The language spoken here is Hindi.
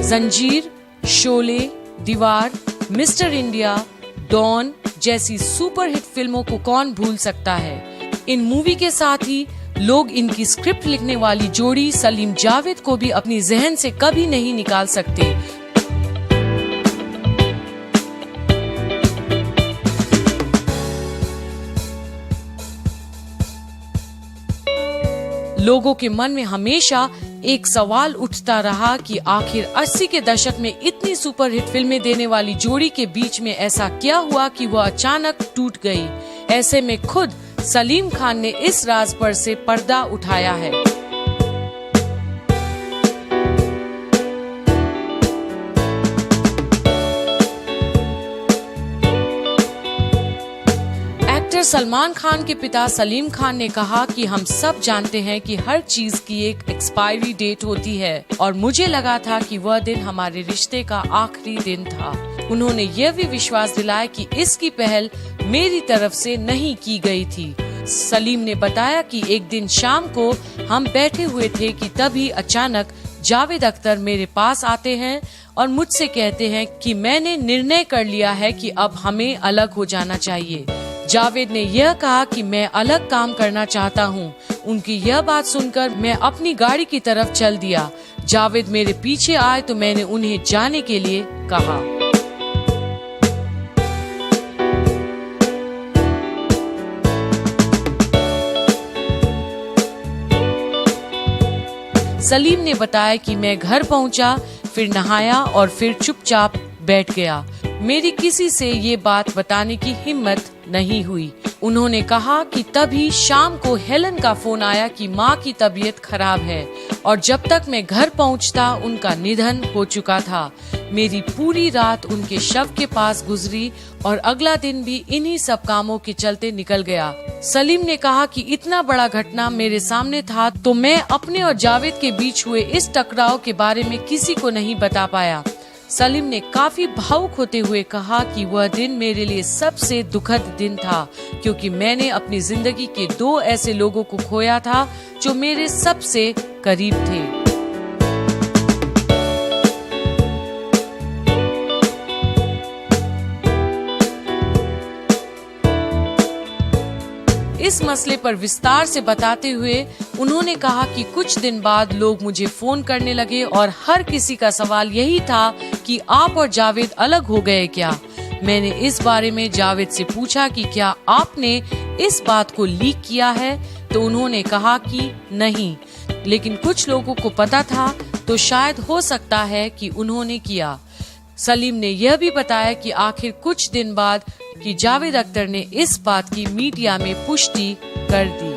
जंजीर, शोले, दीवार, मिस्टर इंडिया, डॉन जैसी सुपरहिट फिल्मों को कौन भूल सकता है। इन मूवी के साथ ही लोग इनकी स्क्रिप्ट लिखने वाली जोड़ी सलीम जावेद को भी अपनी जहन से कभी नहीं निकाल सकते। लोगों के मन में हमेशा एक सवाल उठता रहा कि आखिर 80 के दशक में इतनी सुपरहिट फिल्में देने वाली जोड़ी के बीच में ऐसा क्या हुआ कि वह अचानक टूट गई। ऐसे में खुद सलीम खान ने इस राज पर से पर्दा उठाया है। एक्टर सलमान खान के पिता सलीम खान ने कहा कि हम सब जानते हैं कि हर चीज की एक एक्सपायरी डेट होती है और मुझे लगा था कि वह दिन हमारे रिश्ते का आखिरी दिन था। उन्होंने यह भी विश्वास दिलाया कि इसकी पहल मेरी तरफ से नहीं की गई थी। सलीम ने बताया कि एक दिन शाम को हम बैठे हुए थे कि तभी अचानक जावेद अख्तर मेरे पास आते हैं और मुझसे कहते हैं कि मैंने निर्णय कर लिया है कि अब हमें अलग हो जाना चाहिए। जावेद ने यह कहा कि मैं अलग काम करना चाहता हूँ। उनकी यह बात सुनकर मैं अपनी गाड़ी की तरफ चल दिया। जावेद मेरे पीछे आए तो मैंने उन्हें जाने के लिए कहा। सलीम ने बताया कि मैं घर पहुंचा, फिर नहाया और फिर चुपचाप बैठ गया। मेरी किसी से ये बात बताने की हिम्मत नहीं हुई। उन्होंने कहा कि तभी शाम को हेलन का फोन आया कि माँ की तबीयत खराब है और जब तक मैं घर पहुंचता उनका निधन हो चुका था। मेरी पूरी रात उनके शव के पास गुजरी और अगला दिन भी इन्हीं सब कामों के चलते निकल गया। सलीम ने कहा कि इतना बड़ा घटना मेरे सामने था तो मैं अपने और जावेद के बीच हुए इस टकराव के बारे में किसी को नहीं बता पाया। सलीम ने काफी भावुक होते हुए कहा कि वह दिन मेरे लिए सबसे दुखद दिन था क्योंकि मैंने अपनी जिंदगी के 2 ऐसे लोगों को खोया था जो मेरे सबसे करीब थे। इस मसले पर विस्तार से बताते हुए उन्होंने कहा कि कुछ दिन बाद लोग मुझे फोन करने लगे और हर किसी का सवाल यही था कि आप और जावेद अलग हो गए क्या। मैंने इस बारे में जावेद से पूछा कि क्या आपने इस बात को लीक किया है तो उन्होंने कहा कि नहीं, लेकिन कुछ लोगों को पता था तो शायद हो सकता है कि उन्होंने किया। सलीम ने यह भी बताया कि आखिर कुछ दिन बाद कि जावेद अख्तर ने इस बात की मीडिया में पुष्टि कर दी।